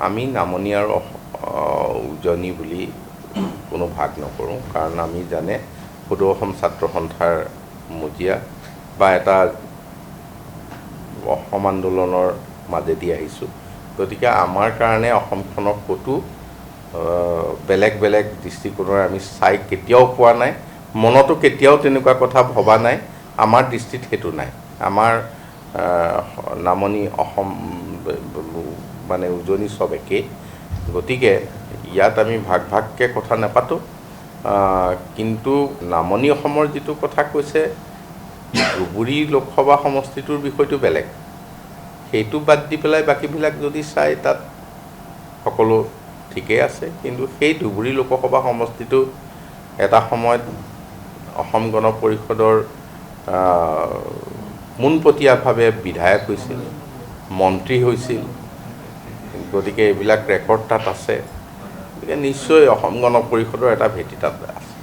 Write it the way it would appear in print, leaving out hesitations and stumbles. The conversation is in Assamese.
আমি নামনি আৰু উজনি বুলি কোনো ভাগ নকৰোঁ, কাৰণ আমি জানে সদৌ অসম ছাত্ৰ সন্থাৰ মজিয়া বা এটা অসম আন্দোলনৰ মাজেদি আহিছোঁ। গতিকে আমাৰ কাৰণে অসমখনক ক'তো বেলেগ বেলেগ দৃষ্টিকোণেৰে আমি চাই কেতিয়াও পোৱা নাই, মনতো কেতিয়াও তেনেকুৱা কথা ভবা নাই। আমাৰ দৃষ্টিত সেইটো নাই। আমাৰ নামনি অসম মানে উজনি চব একেই। গতিকে ইয়াত আমি ভাগ ভাগকৈ কথা নাপাতোঁ। কিন্তু নামনি অসমৰ যিটো কথা কৈছে, ধুবুৰী লোকসভা সমষ্টিটোৰ বিষয়টো বেলেগ। সেইটো বাদ দি পেলাই বাকীবিলাক যদি চাই তাত সকলো ঠিকেই আছে। কিন্তু সেই ধুবুৰী লোকসভা সমষ্টিটো এটা সময়ত অসম গণ পৰিষদৰ পোনপটীয়াভাৱে বিধায়ক হৈছিল, মন্ত্ৰী হৈছিল। গতিকে এইবিলাক ৰেকৰ্ড তাত আছে। গতিকে নিশ্চয় অসম গণ পৰিষদৰ এটা ভেটি তাত আছে।